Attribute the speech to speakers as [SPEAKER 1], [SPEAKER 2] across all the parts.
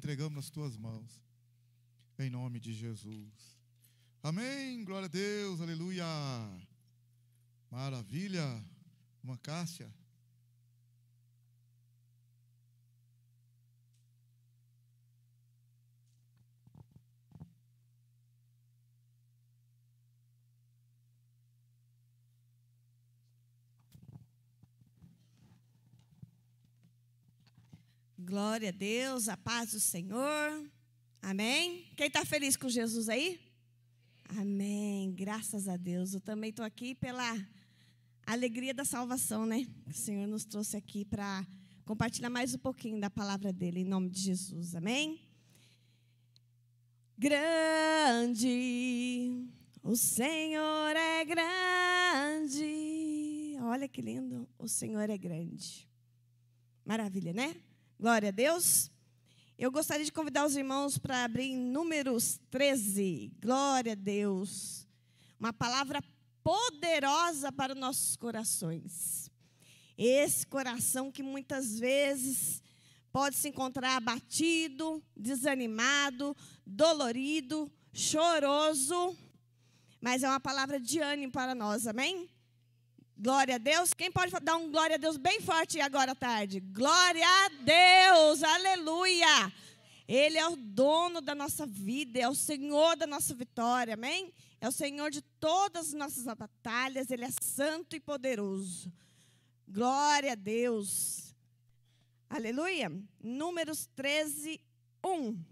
[SPEAKER 1] entregamos nas tuas mãos. Em nome de Jesus. Amém. Glória a Deus. Aleluia. Maravilha. Uma Cássia.
[SPEAKER 2] Glória a Deus, a paz do Senhor. Amém? Quem está feliz com Jesus aí? Amém, graças a Deus. Eu também estou aqui pela alegria da salvação, né? O Senhor nos trouxe aqui para compartilhar mais um pouquinho da palavra dele, em nome de Jesus. Amém? Grande, o Senhor é grande. Olha que lindo, o Senhor é grande. Maravilha, né? Glória a Deus. Eu gostaria de convidar os irmãos para abrir em Números 13. Glória a Deus. Uma palavra poderosa para os nossos corações. Esse coração que muitas vezes pode se encontrar abatido, desanimado, dolorido, choroso. Mas é uma palavra de ânimo para nós, amém? Glória a Deus. Quem pode dar um glória a Deus bem forte agora à tarde? Glória a Deus, aleluia. Ele é o dono da nossa vida, é o Senhor da nossa vitória, amém? É o Senhor de todas as nossas batalhas, Ele é santo e poderoso. Glória a Deus. Aleluia. Números 13, 1.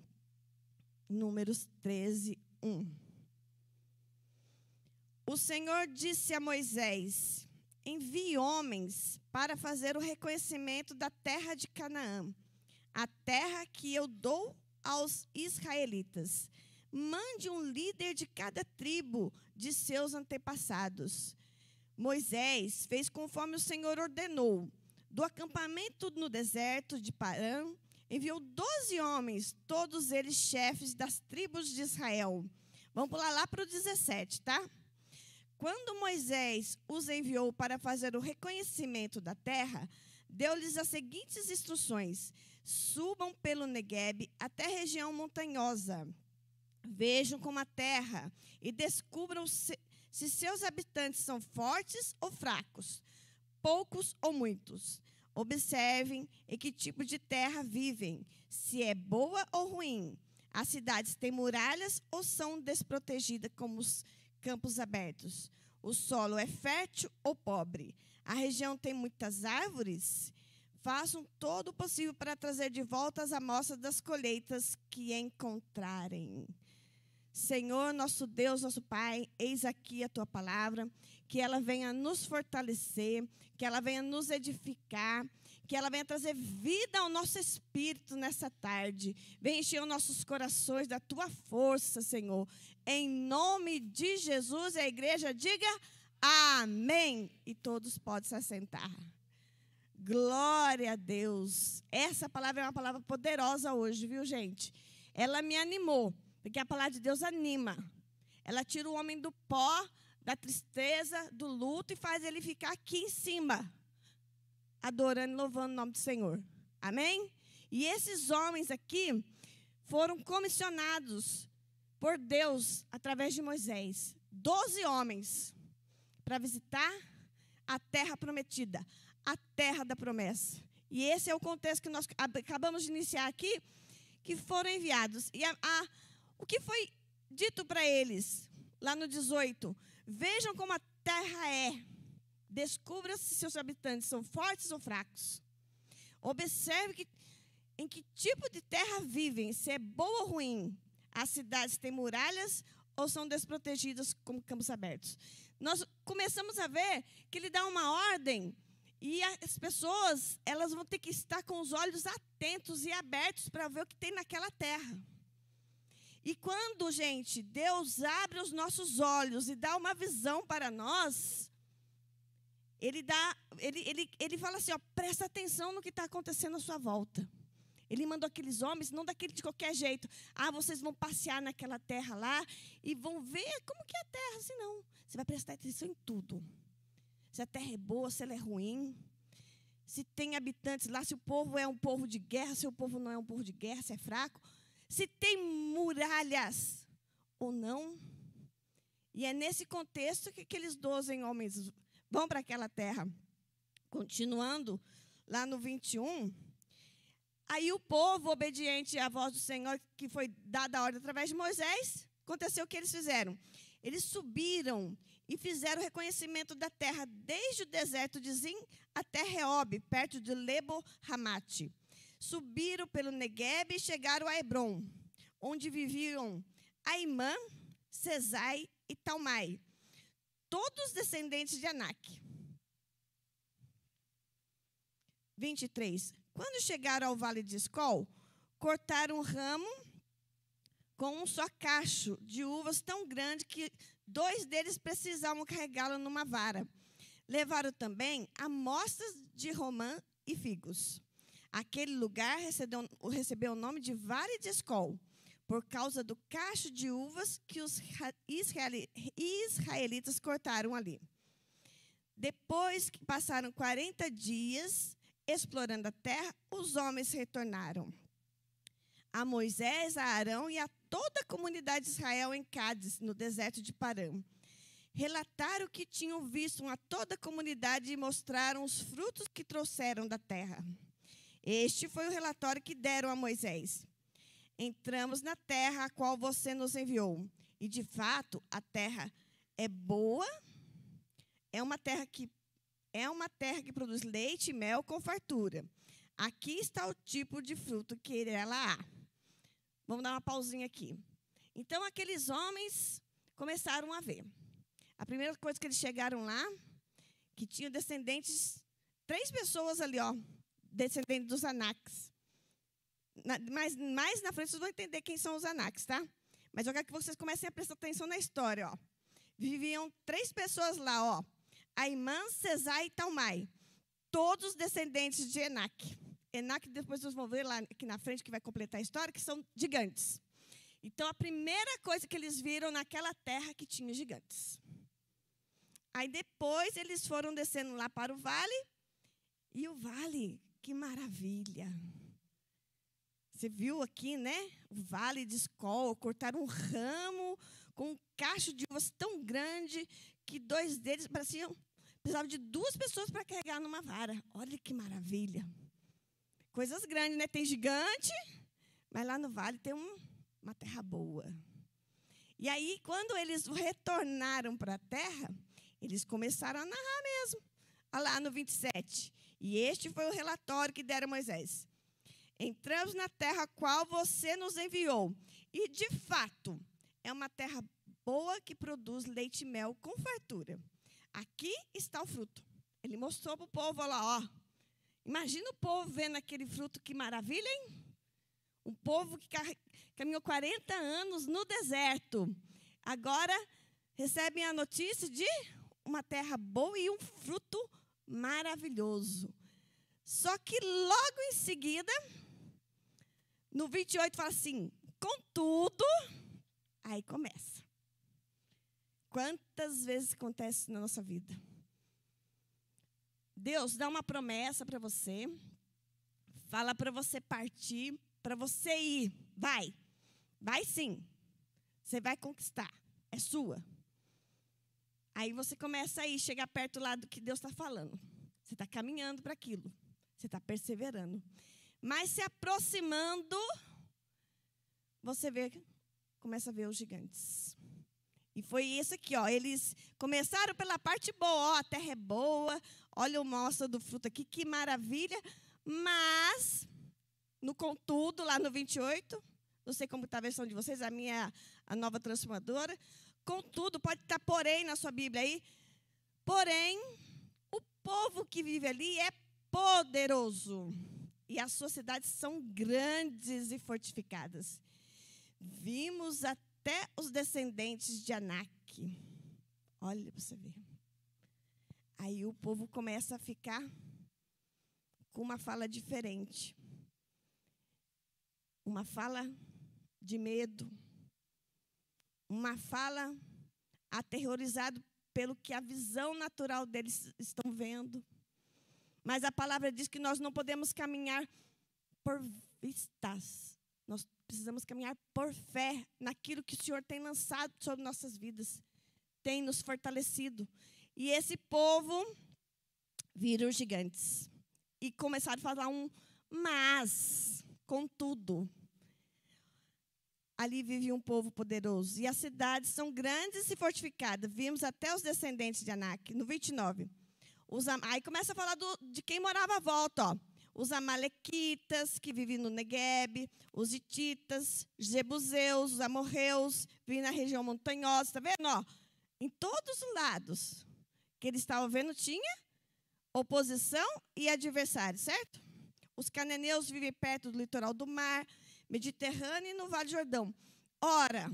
[SPEAKER 2] Números 13, 1. O Senhor disse a Moisés: envie homens para fazer o reconhecimento da terra de Canaã, a terra que eu dou aos israelitas. Mande um líder de cada tribo de seus antepassados. Moisés fez conforme o Senhor ordenou. Do acampamento no deserto de Parã, enviou 12 homens, todos eles chefes das tribos de Israel. Vamos pular lá para o 17, tá? Quando Moisés os enviou para fazer o reconhecimento da terra, deu-lhes as seguintes instruções: subam pelo Neguebe até a região montanhosa. Vejam como a terra e descubram se seus habitantes são fortes ou fracos, poucos ou muitos. Observem em que tipo de terra vivem, se é boa ou ruim. As cidades têm muralhas ou são desprotegidas como os campos abertos. O solo é fértil ou pobre. A região tem muitas árvores. Façam todo o possível para trazer de volta as amostras das colheitas que encontrarem. Senhor, nosso Deus, nosso Pai, eis aqui a Tua palavra, que ela venha nos fortalecer, que ela venha nos edificar, que ela venha trazer vida ao nosso espírito nessa tarde. Venha encher os nossos corações da Tua força, Senhor. Em nome de Jesus, a igreja diga amém. E todos podem se assentar. Glória a Deus. Essa palavra é uma palavra poderosa hoje, viu, gente? Ela me animou, porque a palavra de Deus anima. Ela tira o homem do pó, da tristeza, do luto e faz ele ficar aqui em cima, adorando e louvando o nome do Senhor. Amém? E esses homens aqui foram comissionados por Deus, através de Moisés. 12 homens para visitar a terra prometida, a terra da promessa. E esse é o contexto que nós acabamos de iniciar aqui, que foram enviados. E o que foi dito para eles, lá no 18? Vejam como a terra é. Descubra se seus habitantes são fortes ou fracos. Observe em que tipo de terra vivem, se é boa ou ruim. As cidades têm muralhas ou são desprotegidas como campos abertos. Nós começamos a ver que ele dá uma ordem e as pessoas, elas vão ter que estar com os olhos atentos e abertos para ver o que tem naquela terra. E quando, gente, Deus abre os nossos olhos e dá uma visão para nós, ele fala assim, ó, presta atenção no que está acontecendo à sua volta. Ele mandou aqueles homens, não daquele de qualquer jeito. Ah, vocês vão passear naquela terra lá e vão ver como que é a terra. Assim, não. Você vai prestar atenção em tudo. Se a terra é boa, se ela é ruim. se tem habitantes lá, se o povo é um povo de guerra, se o povo não é um povo de guerra, se é fraco, se tem muralhas ou não. E é nesse contexto que aqueles 12 homens vão para aquela terra. Continuando, lá no 21, aí o povo, obediente à voz do Senhor, que foi dada a ordem através de Moisés, aconteceu o que eles fizeram. Eles subiram e fizeram o reconhecimento da terra, desde o deserto de Zin até Reob, perto de Lebo-Hamate. Subiram pelo Negueb e chegaram a Hebron, onde viviam Aimã, Sesai e Talmai, todos descendentes de Anak. 23. Quando chegaram ao vale de Escol, cortaram um ramo com um só cacho de uvas tão grande que 2 deles precisavam carregá-lo numa vara. Levaram também amostras de romã e figos. Aquele lugar recebeu o nome de Vale de Escol, por causa do cacho de uvas que os israelitas cortaram ali. Depois que passaram 40 dias explorando a terra, os homens retornaram a Moisés, a Arão e a toda a comunidade de Israel em Cádiz, no deserto de Parã. Relataram o que tinham visto a toda a comunidade e mostraram os frutos que trouxeram da terra. Este foi o relatório que deram a Moisés. Entramos na terra a qual você nos enviou. E, de fato, a terra é boa, é uma terra que produz leite e mel com fartura. Aqui está o tipo de fruto que ela há. Vamos dar uma pausinha aqui. Então, aqueles homens começaram a ver. A primeira coisa que eles chegaram lá, que tinham descendentes, 3 pessoas ali, ó, descendentes dos Anaques. Mas mais na frente vocês vão entender quem são os Anaques, tá? Mas eu quero que vocês comecem a prestar atenção na história, ó. Viviam 3 pessoas lá, ó. Aimã, Sesai e Talmai. Todos descendentes de Enac. Enac, depois vocês vão ver lá aqui na frente, que vai completar a história, que são gigantes. Então, a primeira coisa que eles viram naquela terra que tinha gigantes. Aí, depois, eles foram descendo lá para o vale. E o vale, que maravilha. Você viu aqui, né? O vale de Escol, cortaram um ramo com um cacho de uvas tão grande que 2 deles precisavam de 2 pessoas para carregar numa vara. Olha que maravilha. Coisas grandes, né? Tem gigante, mas lá no vale tem uma terra boa. E aí, quando eles retornaram para a terra, eles começaram a narrar mesmo. Olha lá no 27. E este foi o relatório que deram a Moisés. Entramos na terra a qual você nos enviou. E, de fato, é uma terra boa que produz leite e mel com fartura. Aqui está o fruto. Ele mostrou para o povo, lá, ó. Imagina o povo vendo aquele fruto, que maravilha, hein? Um povo que caminhou 40 anos no deserto. Agora recebem a notícia de uma terra boa e um fruto maravilhoso. Só que logo em seguida, no 28 fala assim, contudo, aí começa. Quantas vezes acontece isso na nossa vida? Deus dá uma promessa para você, fala para você partir, para você ir. Vai sim. Você vai conquistar, é sua. Aí você começa a ir, chegar perto lá do que Deus está falando. Você está caminhando para aquilo, você está perseverando. Mas se aproximando, você começa a ver os gigantes. E foi isso aqui, ó. Eles começaram pela parte boa, ó, a terra é boa, olha o moço do fruto aqui, que maravilha. Mas, no contudo, lá no 28, não sei como está a versão de vocês, a nova transformadora. Contudo, pode estar porém na sua Bíblia aí. Porém, o povo que vive ali é poderoso. E as suas cidades são grandes e fortificadas. Vimos até os descendentes de Anak. Olha para você ver. Aí o povo começa a ficar com uma fala diferente. Uma fala de medo. Uma fala aterrorizado pelo que a visão natural deles estão vendo. Mas a palavra diz que nós não podemos caminhar por vistas. Nós precisamos caminhar por fé naquilo que o Senhor tem lançado sobre nossas vidas. Tem nos fortalecido. E esse povo viram os gigantes. E começaram a falar mas, contudo. Ali vive um povo poderoso. E as cidades são grandes e fortificadas. Vimos até os descendentes de Anak. No 29. Aí começa a falar de quem morava à volta. Ó. Os amalequitas, que viviam no Negueb. Os hititas, jebuseus, os amorreus. Vivem na região montanhosa. Está vendo? Ó, em todos os lados que eles estavam vendo, tinha oposição e adversário, certo? Os cananeus vivem perto do litoral do mar Mediterrâneo e no Vale do Jordão. Ora,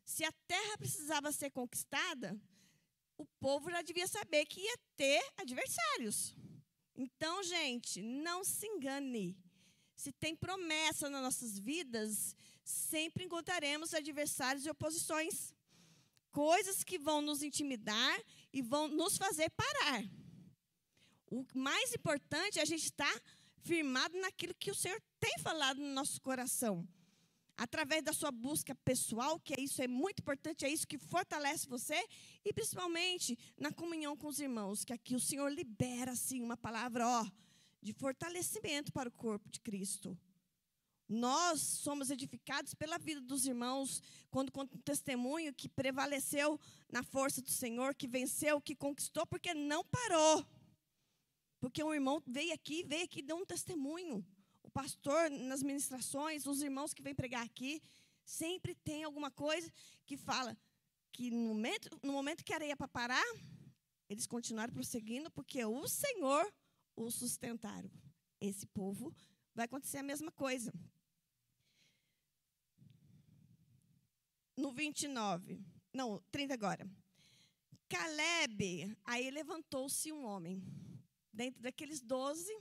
[SPEAKER 2] se a terra precisava ser conquistada, o povo já devia saber que ia ter adversários. Então, gente, não se engane. Se tem promessa nas nossas vidas, sempre encontraremos adversários e oposições. Coisas que vão nos intimidar e vão nos fazer parar. O mais importante é a gente estar firmado naquilo que o Senhor tem falado no nosso coração. Através da sua busca pessoal, que isso é muito importante, é isso que fortalece você, e principalmente na comunhão com os irmãos, que aqui o Senhor libera, assim, uma palavra, de fortalecimento para o corpo de Cristo. Nós somos edificados pela vida dos irmãos, quando conta um testemunho que prevaleceu na força do Senhor, que venceu, que conquistou, porque não parou. Porque um irmão veio aqui e deu um testemunho. O pastor, nas ministrações, os irmãos que vêm pregar aqui, sempre tem alguma coisa que fala que no momento que era para parar, eles continuaram prosseguindo, porque o Senhor os sustentaram. Esse povo vai acontecer a mesma coisa. No 30 agora. Caleb, aí levantou-se um homem. Dentro daqueles 12,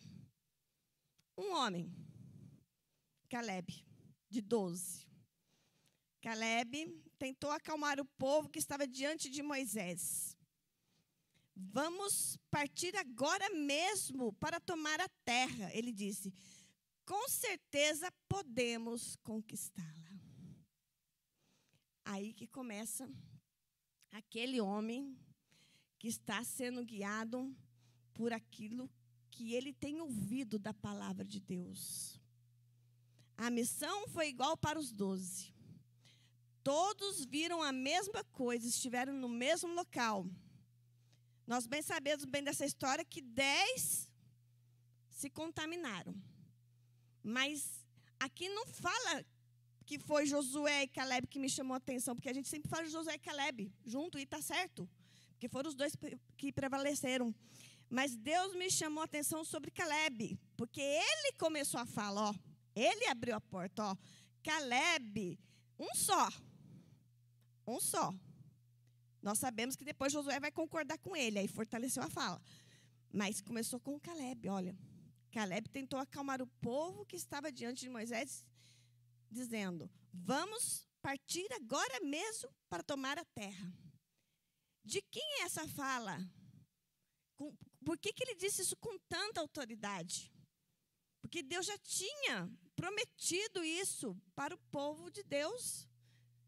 [SPEAKER 2] um homem. Caleb, de 12. Caleb tentou acalmar o povo que estava diante de Moisés. Vamos partir agora mesmo para tomar a terra, ele disse. Com certeza podemos conquistá-la. Aí que começa aquele homem que está sendo guiado por aquilo que ele tem ouvido da palavra de Deus. A missão foi igual para os 12. Todos viram a mesma coisa, estiveram no mesmo local. Nós bem sabemos bem dessa história que 10 se contaminaram. Mas aqui não fala que foi Josué e Caleb que me chamou a atenção, porque a gente sempre fala Josué e Caleb junto e está certo, porque foram os dois que prevaleceram. Mas Deus me chamou a atenção sobre Caleb, porque ele começou a falar, ele abriu a porta, Caleb, um só. Nós sabemos que depois Josué vai concordar com ele, aí fortaleceu a fala. Mas começou com Caleb, olha. Caleb tentou acalmar o povo que estava diante de Moisés, dizendo, vamos partir agora mesmo para tomar a terra. De quem é essa fala? Por que ele disse isso com tanta autoridade? Porque Deus já tinha prometido isso para o povo de Deus,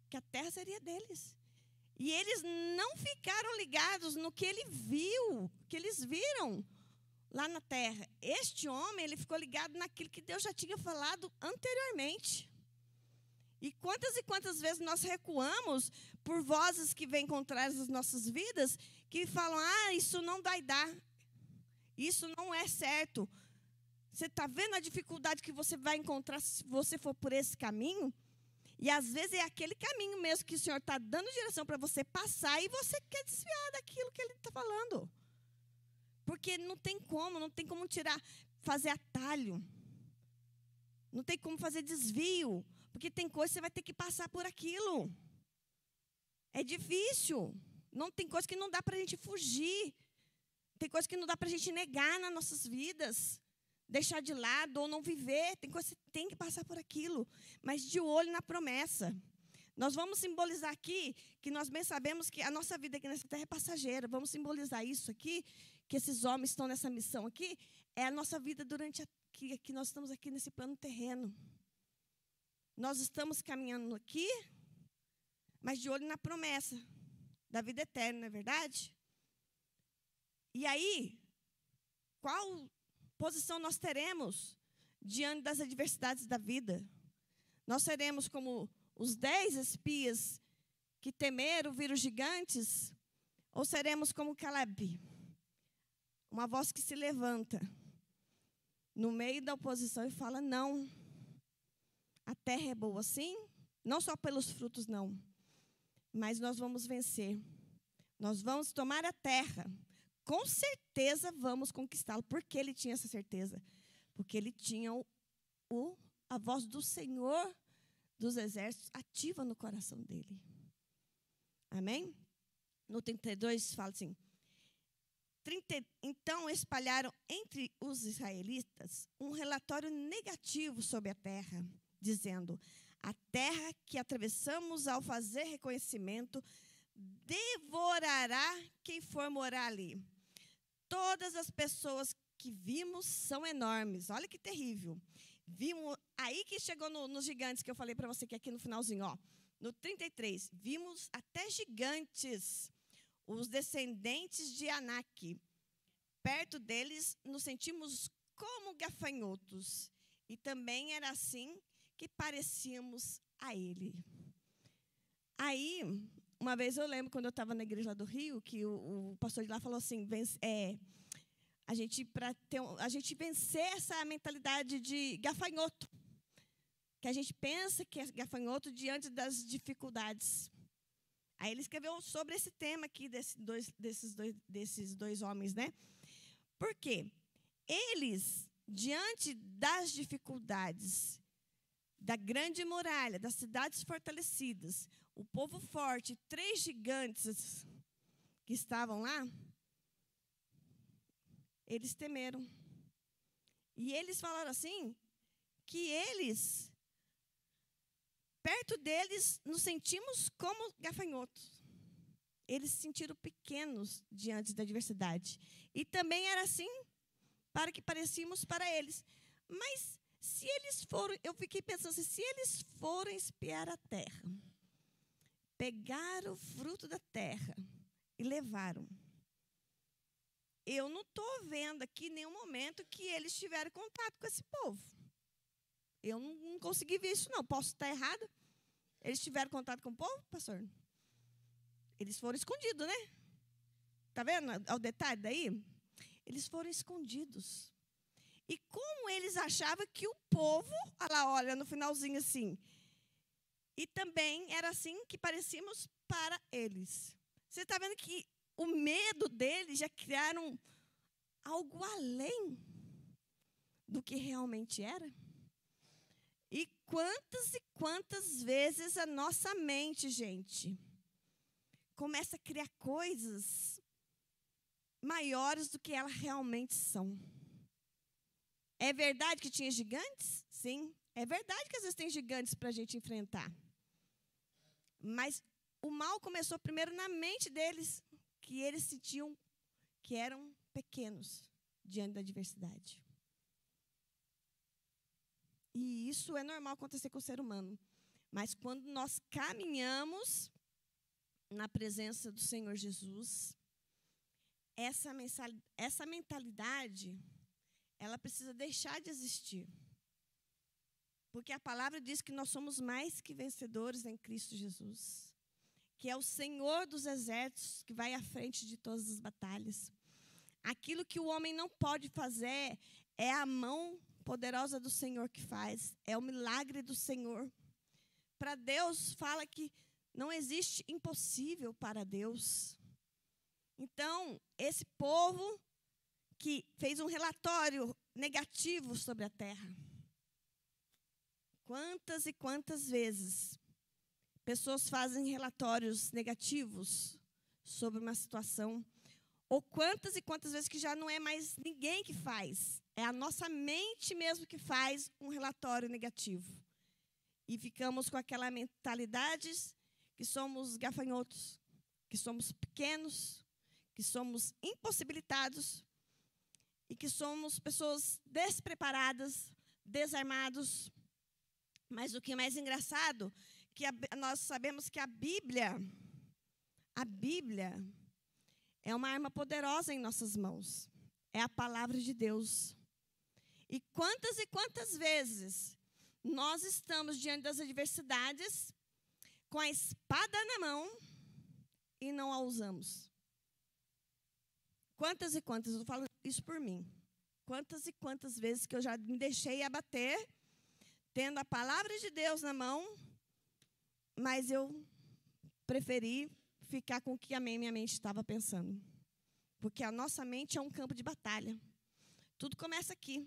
[SPEAKER 2] que a terra seria deles. E eles não ficaram ligados no que ele viu, que eles viram lá na terra. Este homem, ele ficou ligado naquilo que Deus já tinha falado anteriormente. E quantas vezes nós recuamos por vozes que vêm contrárias às nossas vidas, que falam, isso não vai dar, isso não é certo. Você está vendo a dificuldade que você vai encontrar se você for por esse caminho? E às vezes é aquele caminho mesmo que o Senhor está dando direção para você passar e você quer desviar daquilo que Ele está falando. Porque não tem como fazer atalho. Não tem como fazer desvio. Porque tem coisa que você vai ter que passar por aquilo. É difícil. Não tem coisa que não dá para a gente fugir. Tem coisa que não dá para a gente negar nas nossas vidas. Deixar de lado ou não viver. Tem coisa que você tem que passar por aquilo. Mas de olho na promessa. Nós vamos simbolizar aqui, que nós bem sabemos que a nossa vida aqui nessa terra é passageira. Vamos simbolizar isso aqui, que esses homens estão nessa missão aqui, é a nossa vida durante que nós estamos aqui nesse plano terreno. Nós estamos caminhando aqui, mas de olho na promessa da vida eterna, não é verdade? E aí, qual posição nós teremos diante das adversidades da vida? Nós seremos como os 10 espias que temeram, viram gigantes? Ou seremos como Caleb? Uma voz que se levanta no meio da oposição e fala, não, a terra é boa sim, não só pelos frutos não, mas nós vamos vencer. Nós vamos tomar a terra. Com certeza vamos conquistá-la. Por que ele tinha essa certeza? Porque ele tinha a voz do Senhor dos exércitos ativa no coração dele. Amém? No 32 fala assim, então espalharam entre os israelitas um relatório negativo sobre a terra, dizendo, a terra que atravessamos ao fazer reconhecimento devorará quem for morar ali. Todas as pessoas que vimos são enormes. Olha que terrível. Vimos, aí que chegou nos gigantes que eu falei para você que aqui no finalzinho, ó. No 33, vimos até gigantes, os descendentes de Anak. Perto deles nos sentimos como gafanhotos. E também era assim que parecíamos a ele. Aí, uma vez eu lembro, quando eu estava na igreja lá do Rio, que o pastor de lá falou assim, a gente vencer essa mentalidade de gafanhoto, que a gente pensa que é gafanhoto diante das dificuldades. Aí ele escreveu sobre esse tema aqui, desses dois homens, né? Por quê? Eles, diante das dificuldades, da grande muralha, das cidades fortalecidas, o povo forte, 3 gigantes que estavam lá, eles temeram. E eles falaram assim, que eles, perto deles, nos sentimos como gafanhotos. Eles se sentiram pequenos diante da adversidade. E também era assim, para que parecíamos para eles. Mas se eles foram, eu fiquei pensando assim, se eles foram espiar a terra, pegaram o fruto da terra e levaram, eu não estou vendo aqui nenhum momento que eles tiveram contato com esse povo. Eu não consegui ver isso, não. Posso estar errada? Eles tiveram contato com o povo, pastor? Eles foram escondidos, né? Está vendo o detalhe daí? Eles foram escondidos. E como eles achavam que o povo, olha no finalzinho assim, e também era assim que parecíamos para eles. Você está vendo que o medo deles já criaram algo além do que realmente era? E quantas vezes a nossa mente, gente, começa a criar coisas maiores do que elas realmente são. É verdade que tinha gigantes? Sim. É verdade que às vezes tem gigantes para a gente enfrentar. Mas o mal começou primeiro na mente deles, que eles sentiam que eram pequenos diante da adversidade. E isso é normal acontecer com o ser humano. Mas quando nós caminhamos na presença do Senhor Jesus, essa mentalidade, ela precisa deixar de existir. Porque a palavra diz que nós somos mais que vencedores em Cristo Jesus, que é o Senhor dos exércitos que vai à frente de todas as batalhas. Aquilo que o homem não pode fazer é a mão poderosa do Senhor que faz, é o milagre do Senhor. Para Deus, fala que não existe impossível para Deus. Então, esse povo que fez um relatório negativo sobre a terra. Quantas e quantas vezes pessoas fazem relatórios negativos sobre uma situação, ou quantas e quantas vezes que já não é mais ninguém que faz, é a nossa mente mesmo que faz um relatório negativo. E ficamos com aquela mentalidade que somos gafanhotos, que somos pequenos, que somos impossibilitados e que somos pessoas despreparadas, desarmados. Mas o que é mais engraçado, que nós sabemos que a Bíblia é uma arma poderosa em nossas mãos. É a palavra de Deus. E quantas vezes nós estamos diante das adversidades com a espada na mão e não a usamos? Quantas e quantas, eu falo isso por mim. Quantas e quantas vezes que eu já me deixei abater, tendo a palavra de Deus na mão, mas eu preferi ficar com o que a minha mente estava pensando. Porque a nossa mente é um campo de batalha. Tudo começa aqui.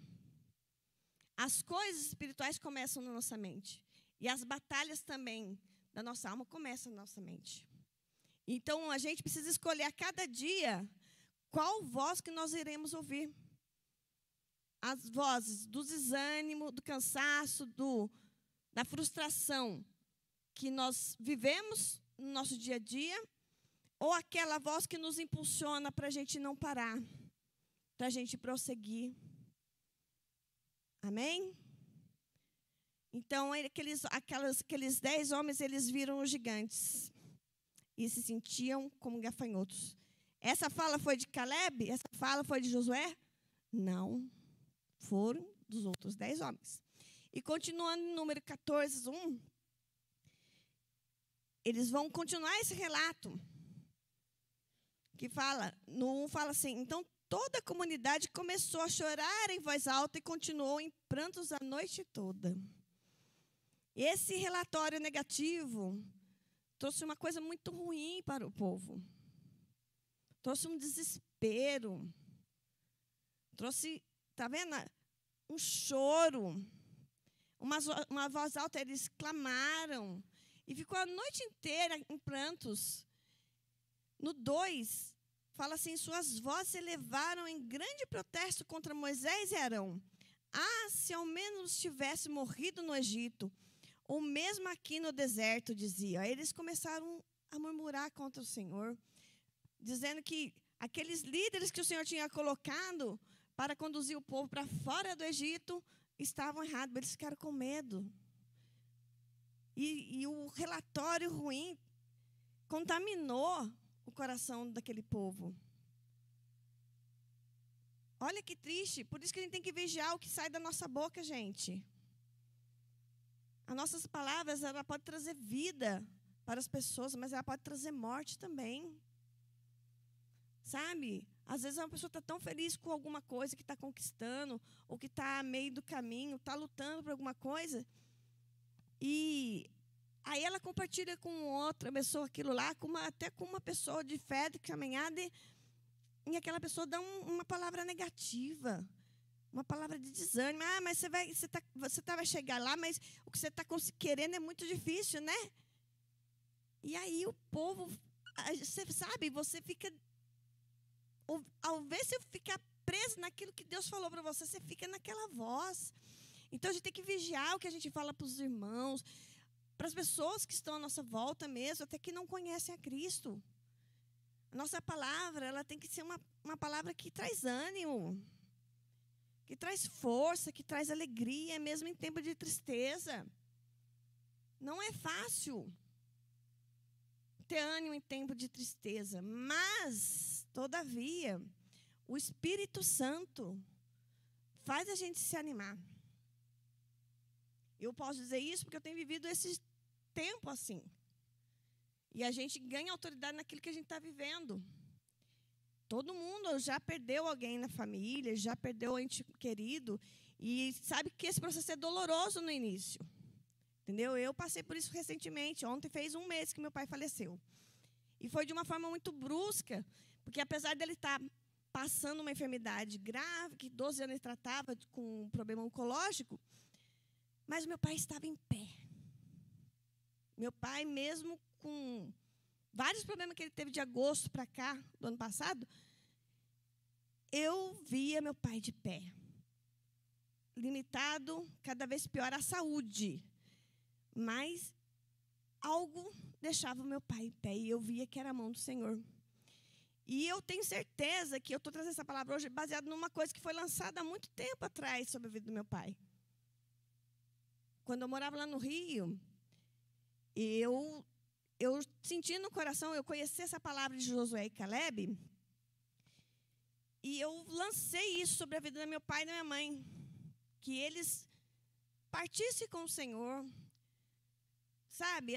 [SPEAKER 2] As coisas espirituais começam na nossa mente. E as batalhas também da nossa alma começam na nossa mente. Então, a gente precisa escolher a cada dia qual voz que nós iremos ouvir. As vozes do desânimo, do cansaço, da frustração que nós vivemos no nosso dia a dia, ou aquela voz que nos impulsiona para a gente não parar, para a gente prosseguir. Amém? Então, aqueles 10 homens, eles viram os gigantes e se sentiam como gafanhotos. Essa fala foi de Caleb? Essa fala foi de Josué? Não. Foram dos outros 10 homens. E continuando no número 14, 1, eles vão continuar esse relato. Que fala, no 1 fala assim, então toda a comunidade começou a chorar em voz alta e continuou em prantos a noite toda. Esse relatório negativo trouxe uma coisa muito ruim para o povo. Trouxe um desespero. Trouxe, está vendo? Um choro. Uma voz alta, eles clamaram. E ficou a noite inteira em prantos. No 2, fala assim, suas vozes se elevaram em grande protesto contra Moisés e Arão. Ah, se ao menos tivesse morrido no Egito, ou mesmo aqui no deserto, dizia. Aí eles começaram a murmurar contra o Senhor, dizendo que aqueles líderes que o Senhor tinha colocado para conduzir o povo para fora do Egito estavam errados, eles ficaram com medo. E o relatório ruim contaminou o coração daquele povo. Olha que triste, por isso que a gente tem que vigiar o que sai da nossa boca, gente. As nossas palavras, ela pode trazer vida para as pessoas, mas ela pode trazer morte também. Sabe? Às vezes uma pessoa está tão feliz com alguma coisa que está conquistando, ou que está a meio do caminho, está lutando por alguma coisa, e aí ela compartilha com outra pessoa aquilo lá, até com uma pessoa de fé, de caminhada, e aquela pessoa dá uma palavra negativa, uma palavra de desânimo. Ah, mas você vai chegar lá, mas o que você está querendo é muito difícil, né? E aí o povo, você sabe, você fica, ao invés de você ficar preso naquilo que Deus falou para você, você fica naquela voz. Então a gente tem que vigiar o que a gente fala para os irmãos, para as pessoas que estão à nossa volta mesmo, até que não conhecem a Cristo. A nossa palavra, ela tem que ser uma palavra que traz ânimo, que traz força, que traz alegria, mesmo em tempo de tristeza. Não é fácil ter ânimo em tempo de tristeza, mas, todavia, o Espírito Santo faz a gente se animar. Eu posso dizer isso porque eu tenho vivido esse tempo assim. E a gente ganha autoridade naquilo que a gente está vivendo. Todo mundo já perdeu alguém na família, já perdeu um ente querido. E sabe que esse processo é doloroso no início. Entendeu? Eu passei por isso recentemente. Ontem fez 1 mês que meu pai faleceu. E foi de uma forma muito brusca. Porque apesar dele estar passando uma enfermidade grave, que 12 anos ele tratava com um problema oncológico, mas meu pai estava em pé. Meu pai, mesmo com vários problemas que ele teve de agosto para cá, do ano passado, eu via meu pai de pé. Limitado, cada vez pior a saúde. Mas algo deixava o meu pai em pé e eu via que era a mão do Senhor. E eu tenho certeza que eu estou trazendo essa palavra hoje baseada numa coisa que foi lançada há muito tempo atrás sobre a vida do meu pai. Quando eu morava lá no Rio, eu senti no coração, eu conheci essa palavra de Josué e Caleb, e eu lancei isso sobre a vida do meu pai e da minha mãe, que eles partissem com o Senhor, sabe,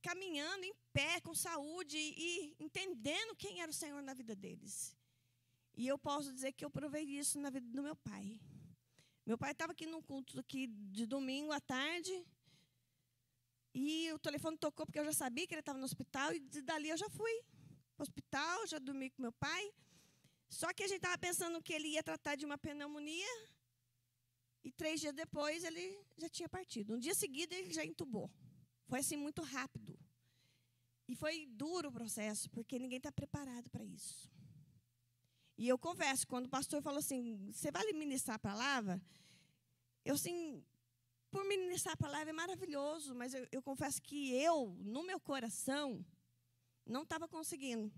[SPEAKER 2] caminhando em pé, com saúde e entendendo quem era o Senhor na vida deles. E eu posso dizer que eu provei isso na vida do meu pai. Meu pai estava aqui num culto aqui de domingo à tarde, e o telefone tocou porque eu já sabia que ele estava no hospital, e dali eu já fui para o hospital, já dormi com meu pai. Só que a gente estava pensando que ele ia tratar de uma pneumonia, e 3 dias depois ele já tinha partido. No dia seguinte ele já entubou. Foi assim muito rápido. E foi duro o processo, porque ninguém está preparado para isso. E eu confesso, quando o pastor falou assim, você vai ministrar a palavra? Eu, assim, por ministrar a palavra é maravilhoso, mas eu confesso que eu, no meu coração, não estava conseguindo.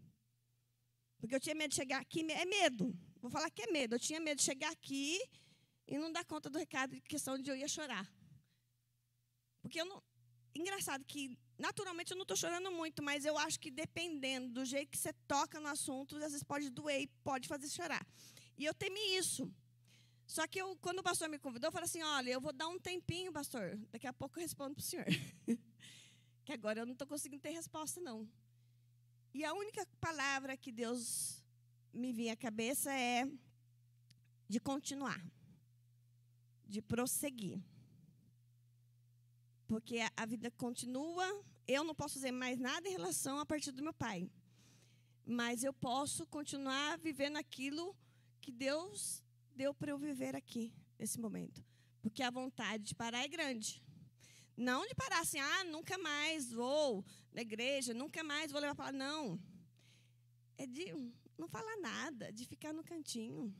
[SPEAKER 2] Porque eu tinha medo de chegar aqui, é medo. Vou falar que é medo. Eu tinha medo de chegar aqui e não dar conta do recado, de questão de eu ia chorar. Porque eu não... Engraçado que, naturalmente, eu não estou chorando muito, mas eu acho que dependendo do jeito que você toca no assunto, às vezes pode doer e pode fazer chorar. E eu temi isso. Só que quando o pastor me convidou, eu falei assim, olha, eu vou dar um tempinho, pastor. Daqui a pouco eu respondo para o senhor. Que agora eu não estou conseguindo ter resposta, não. E a única palavra que Deus me vinha à cabeça é de continuar, de prosseguir. Porque a vida continua, eu não posso fazer mais nada em relação a partir do meu pai. Mas eu posso continuar vivendo aquilo que Deus deu para eu viver aqui, nesse momento. Porque a vontade de parar é grande. Não de parar assim, nunca mais vou na igreja, nunca mais vou levar a palavra. Não. É de não falar nada, de ficar no cantinho.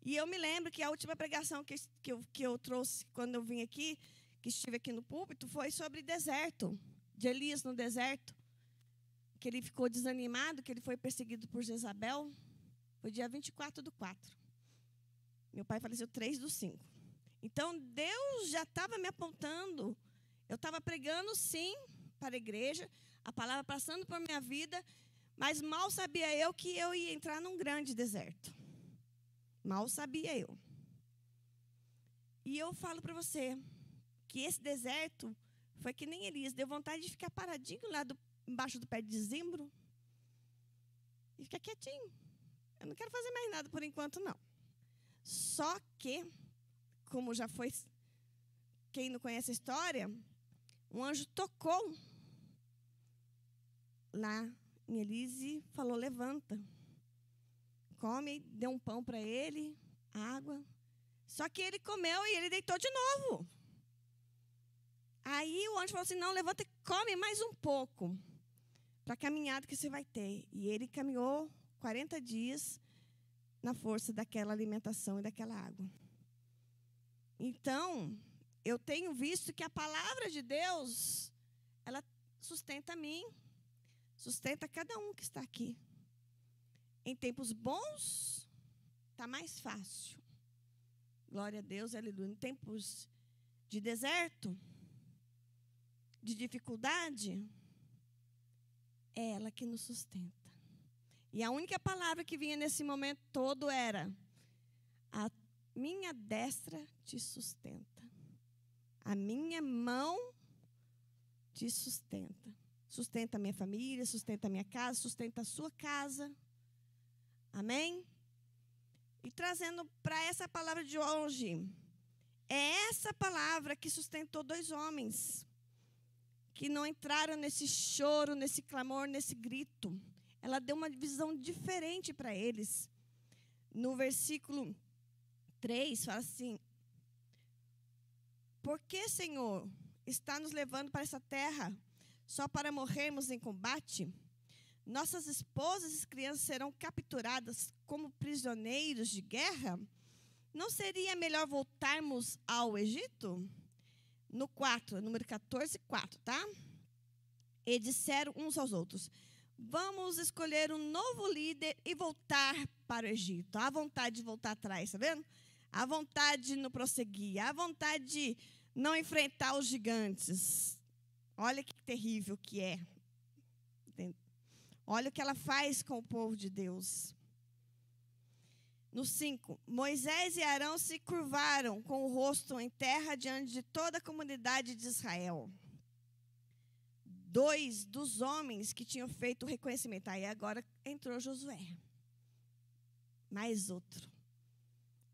[SPEAKER 2] E eu me lembro que a última pregação que eu trouxe quando eu vim aqui, que estive aqui no púlpito, foi sobre deserto, de Elias no deserto, que ele ficou desanimado, que ele foi perseguido por Jezabel. Foi dia 24/4. Meu pai faleceu 3/5. Então, Deus já estava me apontando. Eu estava pregando, sim, para a igreja, a palavra passando por minha vida, mas mal sabia eu que eu ia entrar num grande deserto. Mal sabia eu. E eu falo para você que esse deserto foi que nem Elias, deu vontade de ficar paradinho lá embaixo do pé de zimbro e ficar quietinho. Eu não quero fazer mais nada por enquanto, não. Só que, como já foi, quem não conhece a história, um anjo tocou lá em Elias e falou, levanta, come, deu um pão para ele, água. Só que ele comeu e ele deitou de novo. Aí o anjo falou assim, não, levanta e come mais um pouco para a caminhada que você vai ter. E ele caminhou 40 dias na força daquela alimentação e daquela água. Então, eu tenho visto que a palavra de Deus, ela sustenta a mim, sustenta cada um que está aqui. Em tempos bons, está mais fácil. Glória a Deus, aleluia. Em tempos de deserto, de dificuldade, é ela que nos sustenta. E a única palavra que vinha nesse momento todo era, a minha destra te sustenta. A minha mão te sustenta. Sustenta a minha família, sustenta a minha casa, sustenta a sua casa. Amém? E trazendo para essa palavra de hoje, é essa palavra que sustentou 2 homens que não entraram nesse choro, nesse clamor, nesse grito. Ela deu uma visão diferente para eles. No versículo 3, fala assim, por que, Senhor, está nos levando para essa terra só para morrermos em combate? Nossas esposas e crianças serão capturadas como prisioneiros de guerra? Não seria melhor voltarmos ao Egito? No 4, número 14, 4, tá? E disseram uns aos outros, vamos escolher um novo líder e voltar para o Egito. Há vontade de voltar atrás, está vendo? Há vontade de não prosseguir, há vontade de não enfrentar os gigantes. Olha que terrível que é. Olha o que ela faz com o povo de Deus. No 5, Moisés e Arão se curvaram com o rosto em terra diante de toda a comunidade de Israel. 2 dos homens que tinham feito o reconhecimento. Aí agora entrou Josué. Mais outro.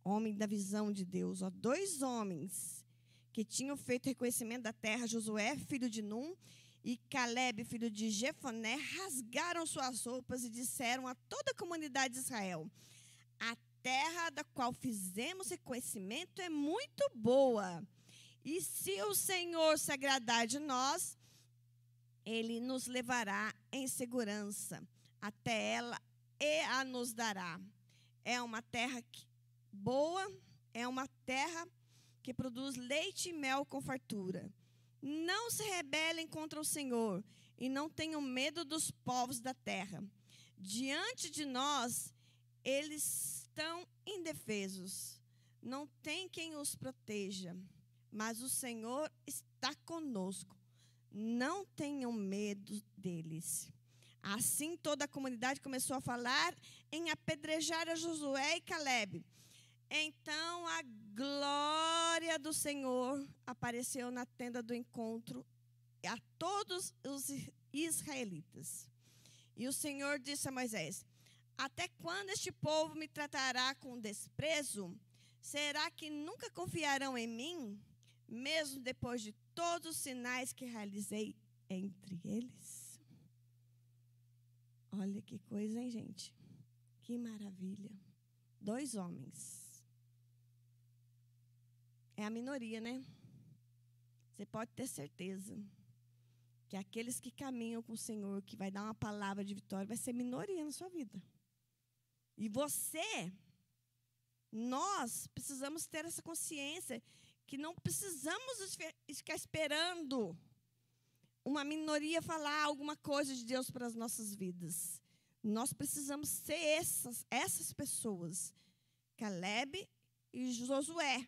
[SPEAKER 2] Homem da visão de Deus. 2 homens que tinham feito o reconhecimento da terra. Josué, filho de Num, e Caleb, filho de Jefoné, rasgaram suas roupas e disseram a toda a comunidade de Israel: a terra da qual fizemos reconhecimento é muito boa. E se o Senhor se agradar de nós, Ele nos levará em segurança até ela e a nos dará. É uma terra boa, é uma terra que produz leite e mel com fartura. Não se rebelem contra o Senhor e não tenham medo dos povos da terra. Diante de nós, eles estão indefesos. Não tem quem os proteja, mas o Senhor está conosco. Não tenham medo deles. Assim toda a comunidade começou a falar em apedrejar a Josué e Caleb. Então a glória do Senhor apareceu na tenda do encontro a todos os israelitas. E o Senhor disse a Moisés: até quando este povo me tratará com desprezo? Será que nunca confiarão em mim, mesmo depois de todos os sinais que realizei entre eles? Olha que coisa, hein, gente? Que maravilha. 2 homens. É a minoria, né? Você pode ter certeza que aqueles que caminham com o Senhor, que vai dar uma palavra de vitória, vai ser minoria na sua vida. E nós precisamos ter essa consciência que não precisamos ficar esperando uma minoria falar alguma coisa de Deus para as nossas vidas. Nós precisamos ser essas pessoas, Caleb e Josué,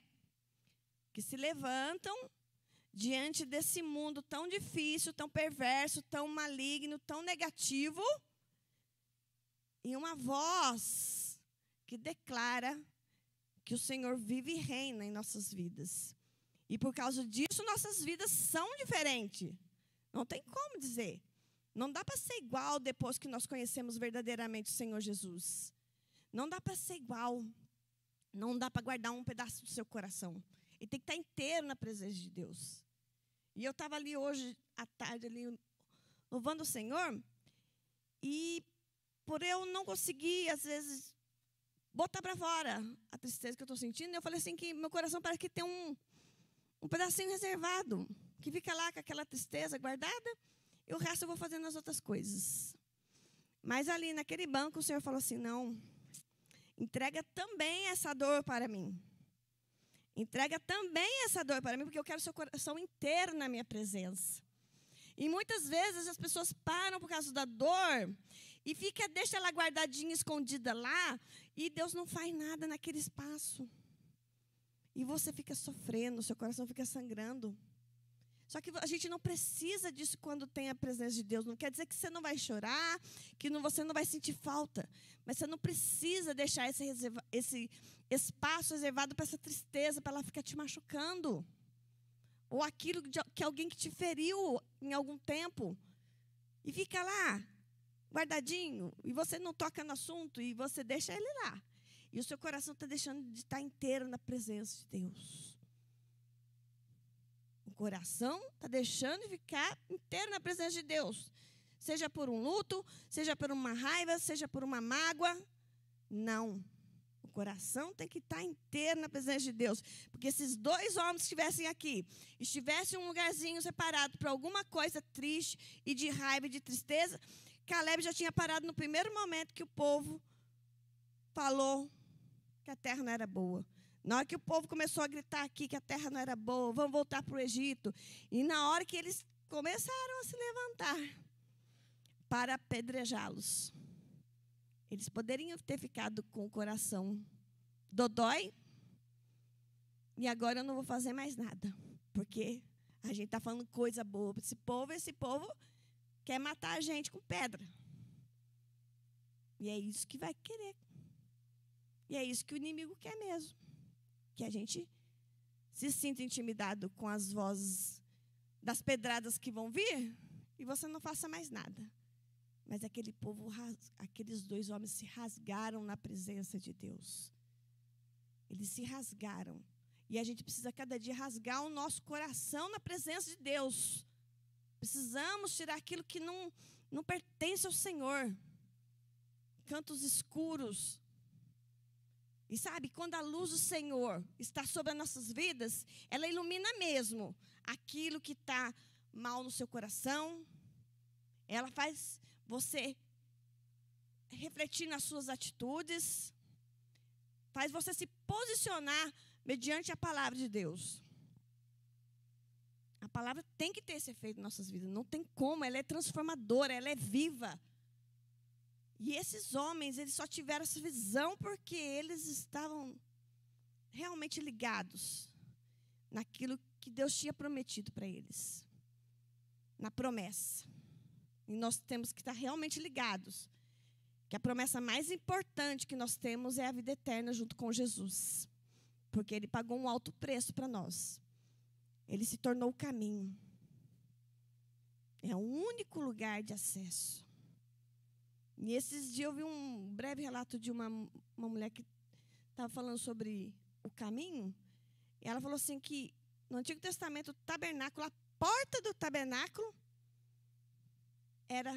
[SPEAKER 2] que se levantam diante desse mundo tão difícil, tão perverso, tão maligno, tão negativo, e uma voz que declara que o Senhor vive e reina em nossas vidas. E por causa disso, nossas vidas são diferentes. Não tem como dizer. Não dá para ser igual depois que nós conhecemos verdadeiramente o Senhor Jesus. Não dá para ser igual. Não dá para guardar um pedaço do seu coração. Ele tem que estar inteiro na presença de Deus. E eu estava ali hoje, à tarde, ali, louvando o Senhor. E por eu não conseguir, às vezes, botar para fora a tristeza que eu estou sentindo, eu falei assim que meu coração parece que tem um pedacinho reservado, que fica lá com aquela tristeza guardada, e o resto eu vou fazendo as outras coisas. Mas ali naquele banco o Senhor falou assim: não, entrega também essa dor para mim. Entrega também essa dor para mim, porque eu quero seu coração inteiro na minha presença. E muitas vezes as pessoas param por causa da dor e deixa ela guardadinha, escondida lá, e Deus não faz nada naquele espaço. E você fica sofrendo, seu coração fica sangrando. Só que a gente não precisa disso quando tem a presença de Deus. Não quer dizer que você não vai chorar, que você não vai sentir falta. Mas você não precisa deixar esse espaço reservado para essa tristeza, para ela ficar te machucando. Ou aquilo que alguém que te feriu em algum tempo. E fica lá, guardadinho. E você não toca no assunto e você deixa ele lá. E o seu coração está deixando de estar inteiro na presença de Deus. O coração está deixando de ficar inteiro na presença de Deus. Seja por um luto, seja por uma raiva, seja por uma mágoa. Não. O coração tem que estar inteiro na presença de Deus. Porque se esses 2 homens estivessem aqui, estivessem em um lugarzinho separado para alguma coisa triste e de raiva e de tristeza, Caleb já tinha parado no primeiro momento que o povo falou que a terra não era boa. Na hora que o povo começou a gritar aqui que a terra não era boa, vamos voltar para o Egito. E na hora que eles começaram a se levantar, para apedrejá-los. Eles poderiam ter ficado com o coração dodói, e agora eu não vou fazer mais nada, porque a gente está falando coisa boa para esse povo quer matar a gente com pedra. E é isso que vai querer. E é isso que o inimigo quer mesmo. Que a gente se sinta intimidado com as vozes das pedradas que vão vir e você não faça mais nada. Mas aqueles 2 homens se rasgaram na presença de Deus. Eles se rasgaram. E a gente precisa cada dia rasgar o nosso coração na presença de Deus. Precisamos tirar aquilo que não pertence ao Senhor. Cantos escuros. E sabe, quando a luz do Senhor está sobre as nossas vidas, ela ilumina mesmo aquilo que está mal no seu coração. Ela faz você refletir nas suas atitudes. Faz você se posicionar mediante a palavra de Deus. A palavra tem que ter esse efeito em nossas vidas. Não tem como, ela é transformadora, ela é viva. E esses homens, eles só tiveram essa visão porque eles estavam realmente ligados naquilo que Deus tinha prometido para eles. Na promessa. E nós temos que estar realmente ligados. Que a promessa mais importante que nós temos é a vida eterna junto com Jesus. Porque Ele pagou um alto preço para nós. Ele se tornou o caminho. É o único lugar de acesso. E esses dias eu vi um breve relato de uma mulher que estava falando sobre o caminho. E ela falou assim que no Antigo Testamento, o tabernáculo, a porta do tabernáculo era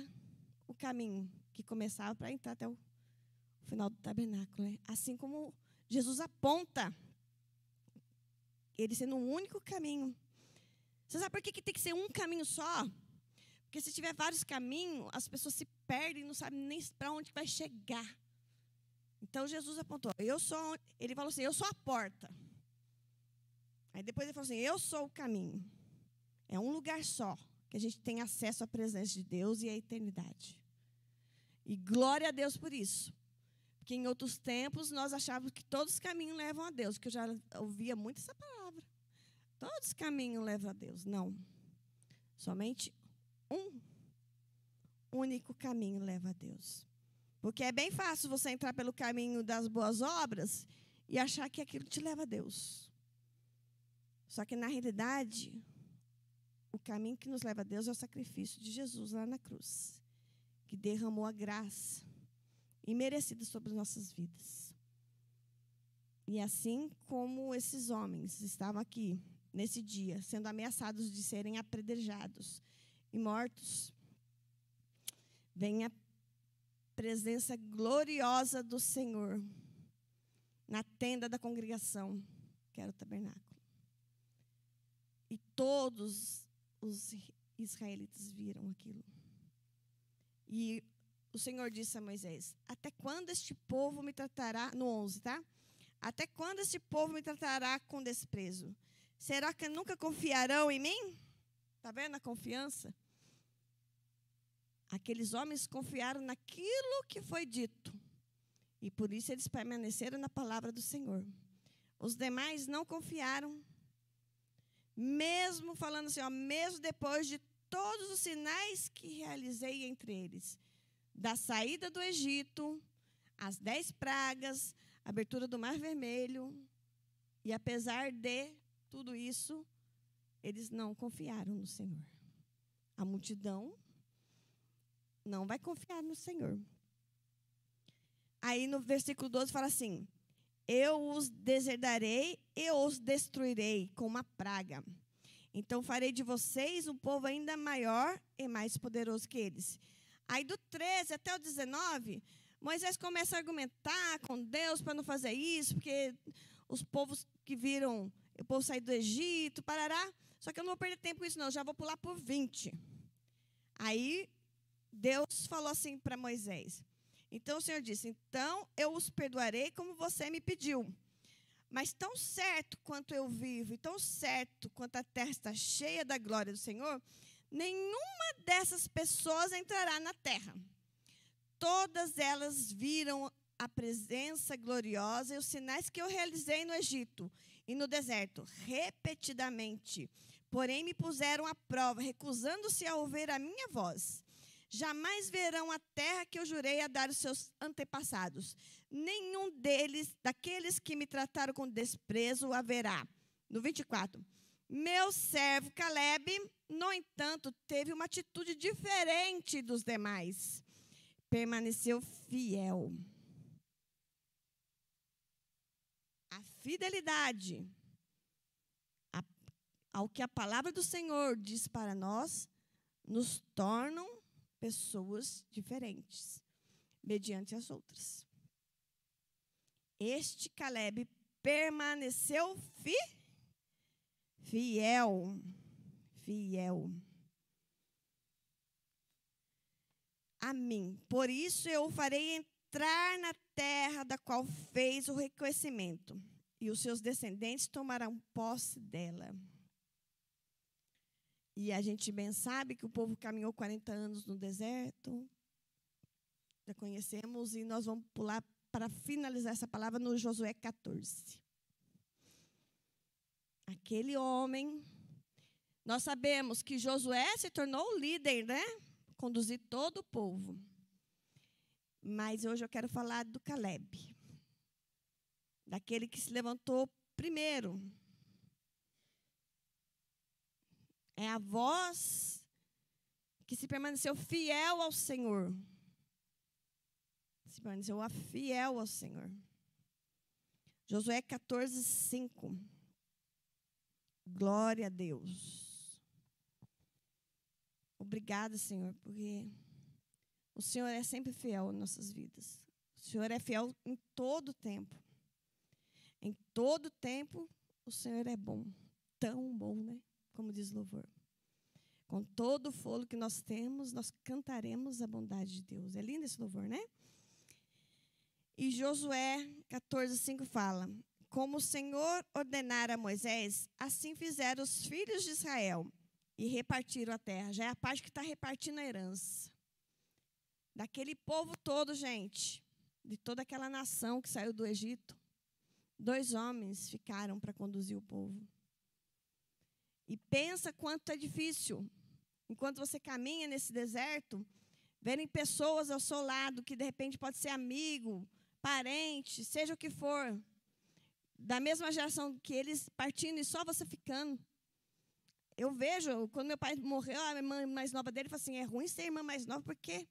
[SPEAKER 2] o caminho que começava para entrar até o final do tabernáculo. Né? Assim como Jesus aponta, ele sendo um único caminho. Você sabe por que tem que ser um caminho só? Porque se tiver vários caminhos, as pessoas se perdem e não sabem nem para onde vai chegar. Então, Jesus apontou, ele falou assim, eu sou a porta. Aí depois ele falou assim, eu sou o caminho. É um lugar só, que a gente tem acesso à presença de Deus e à eternidade. E glória a Deus por isso. Porque em outros tempos, nós achávamos que todos os caminhos levam a Deus, que eu já ouvia muito essa palavra. Todos os caminhos levam a Deus. Não. Somente um único caminho leva a Deus. Porque é bem fácil você entrar pelo caminho das boas obras e achar que aquilo te leva a Deus. Só que, na realidade, o caminho que nos leva a Deus é o sacrifício de Jesus lá na cruz, que derramou a graça imerecida sobre as nossas vidas. E assim como esses homens estavam aqui, nesse dia, sendo ameaçados de serem apedrejados e mortos, vem a presença gloriosa do Senhor na tenda da congregação, que era o tabernáculo. E todos os israelitas viram aquilo. E o Senhor disse a Moisés, até quando este povo me tratará, no 11, tá? Até quando este povo me tratará com desprezo? Será que nunca confiarão em mim? Está vendo a confiança? Aqueles homens confiaram naquilo que foi dito. E por isso eles permaneceram na palavra do Senhor. Os demais não confiaram. Mesmo falando assim, mesmo depois de todos os sinais que realizei entre eles. Da saída do Egito, as 10 pragas, a abertura do Mar Vermelho. E apesar de tudo isso, eles não confiaram no Senhor. A multidão não vai confiar no Senhor. Aí no versículo 12 fala assim, eu os deserdarei e os destruirei com uma praga. Então farei de vocês um povo ainda maior e mais poderoso que eles. Aí do 13 até o 19, Moisés começa a argumentar com Deus para não fazer isso, porque os povos que viram o povo sair do Egito, parará. Só que eu não vou perder tempo com isso não, já vou pular por 20. Aí Deus falou assim para Moisés. Então o Senhor disse, então eu os perdoarei como você me pediu. Mas tão certo quanto eu vivo e tão certo quanto a terra está cheia da glória do Senhor, nenhuma dessas pessoas entrará na terra. Todas elas viram a presença gloriosa e os sinais que eu realizei no Egito e no deserto, repetidamente. Porém, me puseram à prova, recusando-se a ouvir a minha voz. Jamais verão a terra que eu jurei a dar aos seus antepassados. Nenhum daqueles que me trataram com desprezo, haverá. No 24. Meu servo Caleb, no entanto, teve uma atitude diferente dos demais. Permaneceu fiel. A fidelidade ao que a palavra do Senhor diz para nós, nos tornam pessoas diferentes, mediante as outras. Este Caleb permaneceu fiel. A mim. Por isso eu o farei entrar na terra da qual fez o reconhecimento, e os seus descendentes tomarão posse dela. E a gente bem sabe que o povo caminhou 40 anos no deserto. Já conhecemos, e nós vamos pular para finalizar essa palavra no Josué 14. Aquele homem, nós sabemos que Josué se tornou o líder, né? Conduzir todo o povo. Mas hoje eu quero falar do Caleb. Daquele que se levantou primeiro. É a voz que se permaneceu fiel ao Senhor. Se permaneceu fiel ao Senhor. Josué 14, 5. Glória a Deus. Obrigada, Senhor, porque o Senhor é sempre fiel em nossas vidas. O Senhor é fiel em todo tempo. Em todo tempo, o Senhor é bom. Tão bom, né? Como diz o louvor. Com todo o fôlego que nós temos, nós cantaremos a bondade de Deus. É lindo esse louvor, né? E Josué 14, 5 fala: como o Senhor ordenara a Moisés, assim fizeram os filhos de Israel e repartiram a terra. Já é a parte que está repartindo a herança. Daquele povo todo, gente, de toda aquela nação que saiu do Egito, 2 homens ficaram para conduzir o povo. E pensa quanto é difícil, enquanto você caminha nesse deserto, verem pessoas ao seu lado que de repente pode ser amigo, parente, seja o que for, da mesma geração que eles, partindo e só você ficando. Eu vejo, quando meu pai morreu, a irmã mais nova dele falou assim: é ruim ser irmã mais nova porque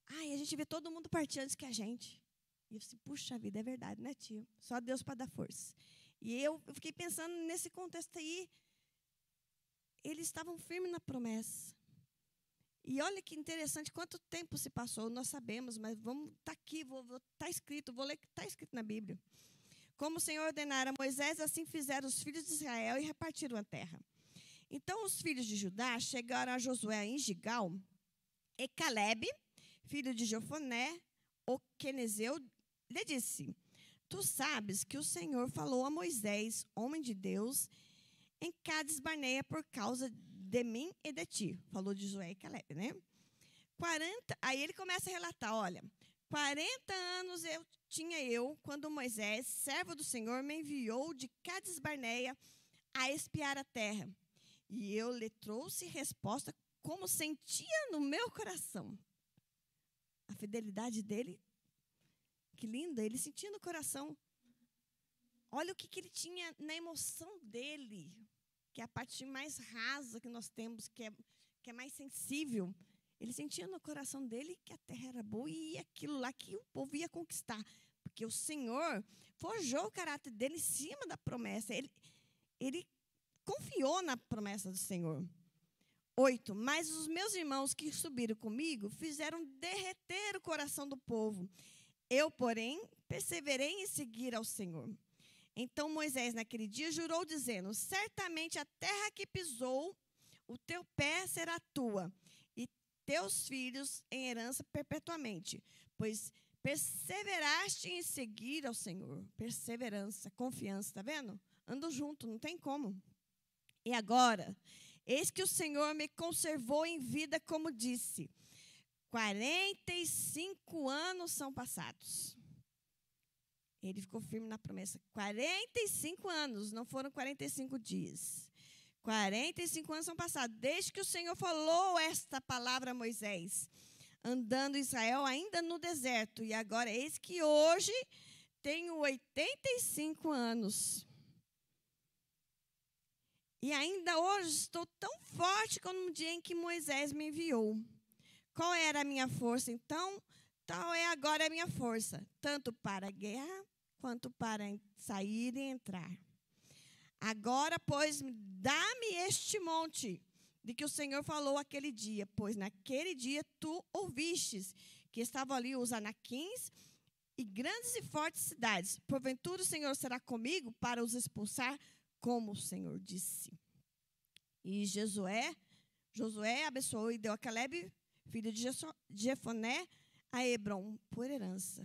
[SPEAKER 2] a gente vê todo mundo partir antes que a gente. E eu disse: puxa vida, é verdade, né, tio? Só Deus para dar força. E eu fiquei pensando nesse contexto aí. Eles estavam firmes na promessa. E olha que interessante, quanto tempo se passou, nós sabemos, mas vamos estar aqui, está escrito, vou ler o que está escrito na Bíblia. Como o Senhor ordenara a Moisés, assim fizeram os filhos de Israel e repartiram a terra. Então os filhos de Judá chegaram a Josué em Gigal, e Caleb, filho de Jefoné, o quenezeu, lhe disse: tu sabes que o Senhor falou a Moisés, homem de Deus, em Cades Barneia por causa de mim e de ti. Falou de Josué e Caleb, né? Aí ele começa a relatar, olha, 40 anos tinha eu, quando Moisés, servo do Senhor, me enviou de Cades Barneia a espiar a terra. E eu lhe trouxe resposta como sentia no meu coração. A fidelidade dele, que linda, ele sentia no coração. Olha o que ele tinha na emoção dele, que é a parte mais rasa que nós temos, que é mais sensível. Ele sentia no coração dele que a terra era boa e aquilo lá que o povo ia conquistar. Porque o Senhor forjou o caráter dele em cima da promessa. Ele confiou na promessa do Senhor. 8. Mas os meus irmãos que subiram comigo fizeram derreter o coração do povo. Eu, porém, perseverei em seguir ao Senhor. Então Moisés, naquele dia, jurou, dizendo: certamente a terra que pisou, o teu pé será tua, e teus filhos em herança perpetuamente, pois perseveraste em seguir ao Senhor. Perseverança, confiança, está vendo? Andam junto, não tem como. E agora, Eis que o Senhor me conservou em vida, como disse. 45 anos são passados. Ele ficou firme na promessa. 45 anos, não foram 45 dias. 45 anos são passados, desde que o Senhor falou esta palavra a Moisés, andando Israel ainda no deserto. E agora, eis que hoje tenho 85 anos. E ainda hoje estou tão forte como no dia em que Moisés me enviou. Qual era a minha força, então? Tal é agora a minha força, tanto para a guerra, quanto para sair e entrar. Agora, pois, dá-me este monte de que o Senhor falou aquele dia, pois naquele dia tu ouvistes que estavam ali os anaquins e grandes e fortes cidades. Porventura o Senhor será comigo para os expulsar, como o Senhor disse. E Josué abençoou e deu a Caleb, filho de Jefoné, a Hebrom por herança.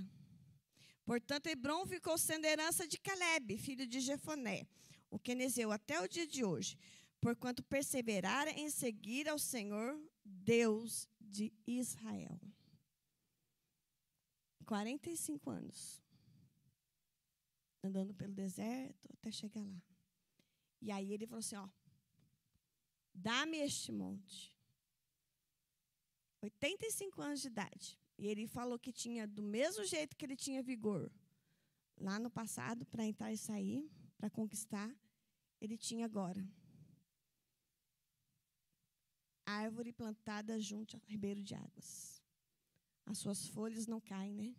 [SPEAKER 2] Portanto, Hebrom ficou sendo herança de Caleb, filho de Jefoné, o quenezeu, até o dia de hoje, porquanto perseverara em seguir ao Senhor, Deus de Israel. 45 anos, andando pelo deserto até chegar lá. E aí ele falou assim, ó, dá-me este monte. 85 anos de idade. E ele falou que tinha, do mesmo jeito que ele tinha vigor lá no passado, para entrar e sair, para conquistar, ele tinha agora. Árvore plantada junto ao ribeiro de águas. As suas folhas não caem, né?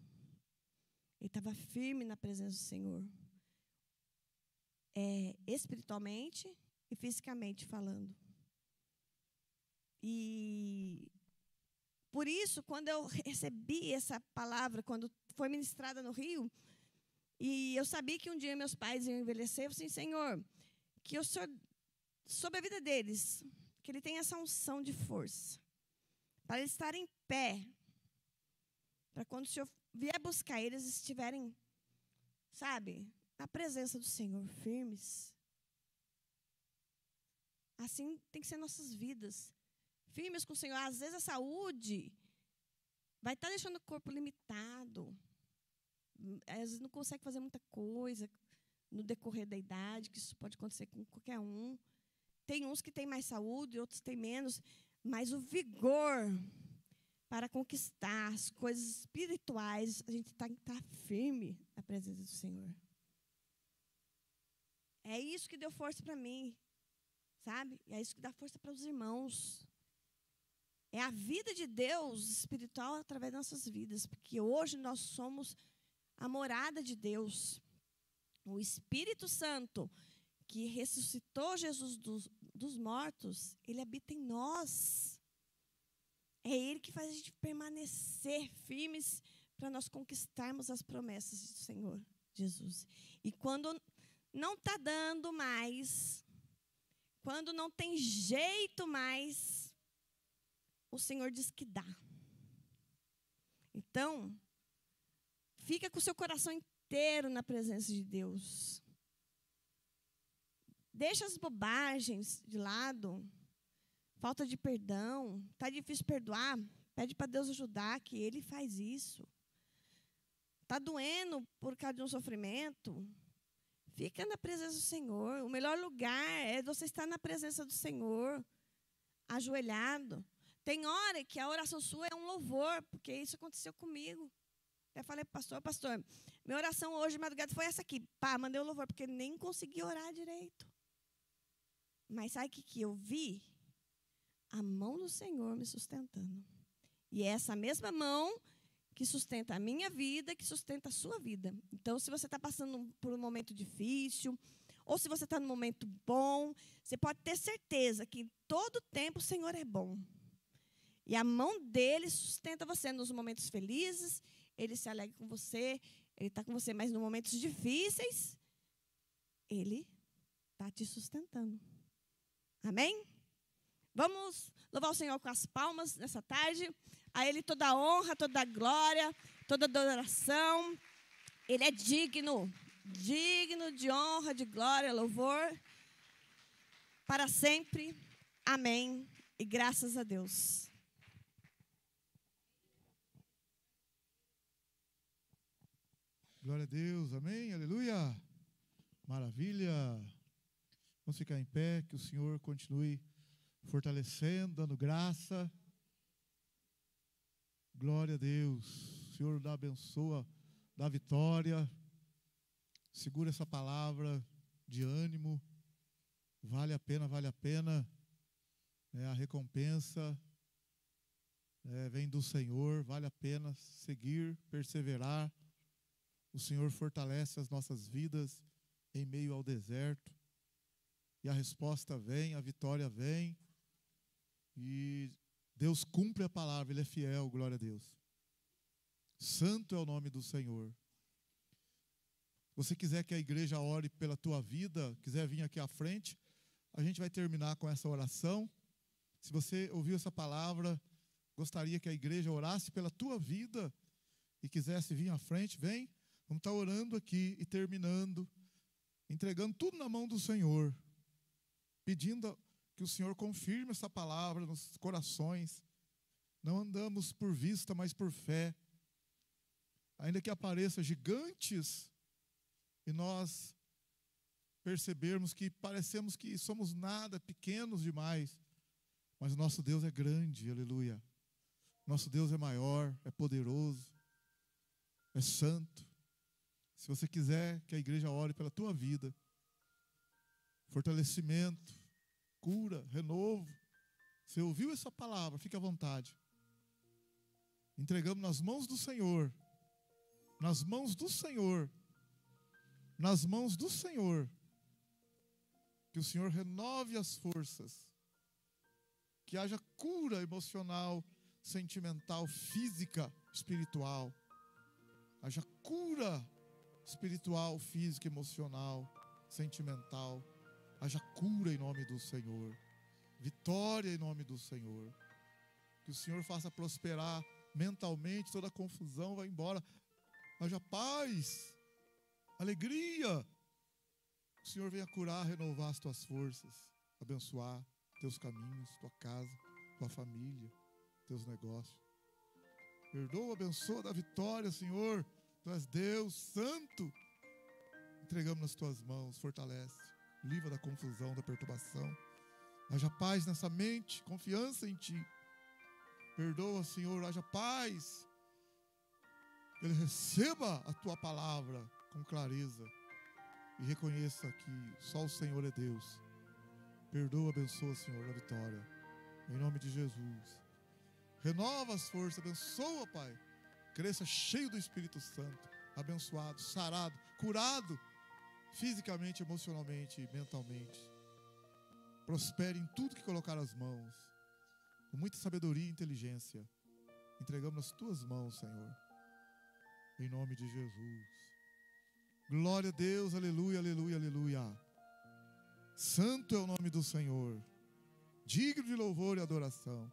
[SPEAKER 2] Ele estava firme na presença do Senhor. Espiritualmente e fisicamente falando. E por isso, quando eu recebi essa palavra, quando foi ministrada no Rio, e eu sabia que um dia meus pais iam envelhecer, eu falei assim, Senhor, que o Senhor, sobre a vida deles, que Ele tenha essa unção de força, para eles estarem em pé, para quando o Senhor vier buscar eles, estiverem, sabe, na presença do Senhor, firmes. Assim tem que ser nossas vidas. Firmes com o Senhor. Às vezes a saúde vai estar deixando o corpo limitado. Às vezes não consegue fazer muita coisa no decorrer da idade, que isso pode acontecer com qualquer um. Tem uns que têm mais saúde, outros têm menos. Mas o vigor para conquistar as coisas espirituais, a gente tem que estar firme na presença do Senhor. É isso que deu força para mim, sabe? E é isso que dá força para os irmãos. É a vida de Deus espiritual através das nossas vidas, porque hoje nós somos a morada de Deus. O Espírito Santo, que ressuscitou Jesus dos mortos, ele habita em nós. É Ele que faz a gente permanecer firmes para nós conquistarmos as promessas do Senhor Jesus. E quando não está dando mais, quando não tem jeito mais, o Senhor diz que dá. Então, fica com o seu coração inteiro na presença de Deus. Deixa as bobagens de lado. Falta de perdão. Está difícil perdoar? Pede para Deus ajudar, que Ele faz isso. Está doendo por causa de um sofrimento? Fica na presença do Senhor. O melhor lugar é você estar na presença do Senhor, ajoelhado. Tem hora que a oração sua é um louvor, porque isso aconteceu comigo. Eu falei para o pastor, minha oração hoje de madrugada foi essa aqui. Pá, mandei o louvor, porque nem consegui orar direito. Mas sabe o que eu vi? A mão do Senhor me sustentando. E é essa mesma mão que sustenta a minha vida, que sustenta a sua vida. Então, se você está passando por um momento difícil, ou se você está num momento bom, você pode ter certeza que em todo tempo o Senhor é bom. E a mão dele sustenta você nos momentos felizes, ele se alegra com você, ele está com você, mas nos momentos difíceis, ele está te sustentando. Amém? Vamos louvar o Senhor com as palmas nessa tarde. A Ele toda a honra, toda a glória, toda a adoração. Ele é digno, digno de honra, de glória, louvor, para sempre. Amém. E graças a Deus.
[SPEAKER 1] Glória a Deus, amém, aleluia. Maravilha. Vamos ficar em pé, que o Senhor continue fortalecendo, dando graça. Glória a Deus. O Senhor dá abençoa, dá vitória. Segura essa palavra de ânimo. Vale a pena, vale a pena. A recompensa vem do Senhor. Vale a pena seguir, perseverar. O Senhor fortalece as nossas vidas em meio ao deserto. E a resposta vem, a vitória vem. E Deus cumpre a palavra, Ele é fiel, glória a Deus. Santo é o nome do Senhor. Se você quiser que a igreja ore pela tua vida, quiser vir aqui à frente, a gente vai terminar com essa oração. Se você ouviu essa palavra, gostaria que a igreja orasse pela tua vida e quisesse vir à frente, vem. Vamos estar orando aqui e terminando, entregando tudo na mão do Senhor, pedindo que o Senhor confirme essa palavra nos corações. Não andamos por vista, mas por fé. Ainda que apareçam gigantes e nós percebermos que parecemos que somos nada, pequenos demais, mas o nosso Deus é grande, aleluia. Nosso Deus é maior, é poderoso, é santo. Se você quiser que a igreja ore pela tua vida, fortalecimento, cura, renovo, você ouviu essa palavra, fique à vontade. Entregamos nas mãos do Senhor, nas mãos do Senhor, nas mãos do Senhor, que o Senhor renove as forças, que haja cura emocional, sentimental, física, espiritual, haja cura espiritual, física, emocional, sentimental, haja cura em nome do Senhor, vitória em nome do Senhor, que o Senhor faça prosperar mentalmente, toda a confusão vai embora, haja paz, alegria, que o Senhor venha curar, renovar as tuas forças, abençoar teus caminhos, tua casa, tua família, teus negócios. Perdoa, abençoa, dá vitória, Senhor. Tu és Deus santo. Entregamos nas tuas mãos, fortalece, livra da confusão, da perturbação. Haja paz nessa mente, confiança em Ti. Perdoa, Senhor, haja paz. Ele receba a Tua palavra com clareza e reconheça que só o Senhor é Deus. Perdoa, abençoa, Senhor, a vitória. Em nome de Jesus. Renova as forças, abençoa, Pai. Cresça cheio do Espírito Santo, abençoado, sarado, curado, fisicamente, emocionalmente e mentalmente. Prospere em tudo que colocar as mãos, com muita sabedoria e inteligência. Entregamos nas Tuas mãos, Senhor, em nome de Jesus. Glória a Deus, aleluia, aleluia, aleluia. Santo é o nome do Senhor, digno de louvor e adoração.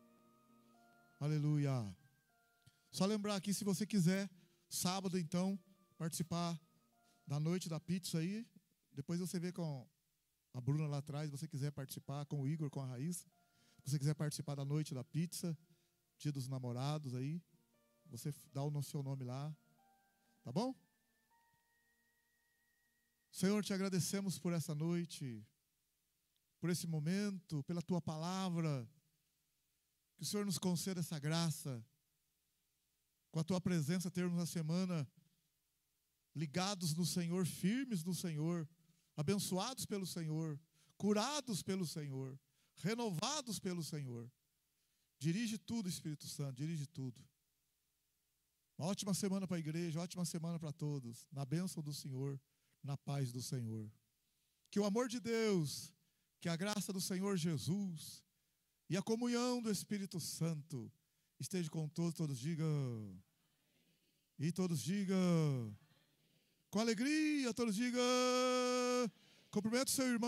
[SPEAKER 1] Aleluia. Só lembrar aqui, se você quiser, sábado então, participar da noite da pizza aí. Depois você vê com a Bruna lá atrás, se você quiser participar, com o Igor, com a Raíssa. Se você quiser participar da noite da pizza, dia dos namorados aí, você dá o seu nome lá, tá bom? Senhor, te agradecemos por essa noite, por esse momento, pela Tua palavra. Que o Senhor nos conceda essa graça, com a Tua presença, termos a semana ligados no Senhor, firmes no Senhor, abençoados pelo Senhor, curados pelo Senhor, renovados pelo Senhor. Dirige tudo, Espírito Santo, dirige tudo. Uma ótima semana para a igreja, ótima semana para todos, na bênção do Senhor, na paz do Senhor. Que o amor de Deus, que a graça do Senhor Jesus e a comunhão do Espírito Santo esteja com todos. Todos digam. E todos digam. Com alegria, todos digam. Cumprimento o seu irmão.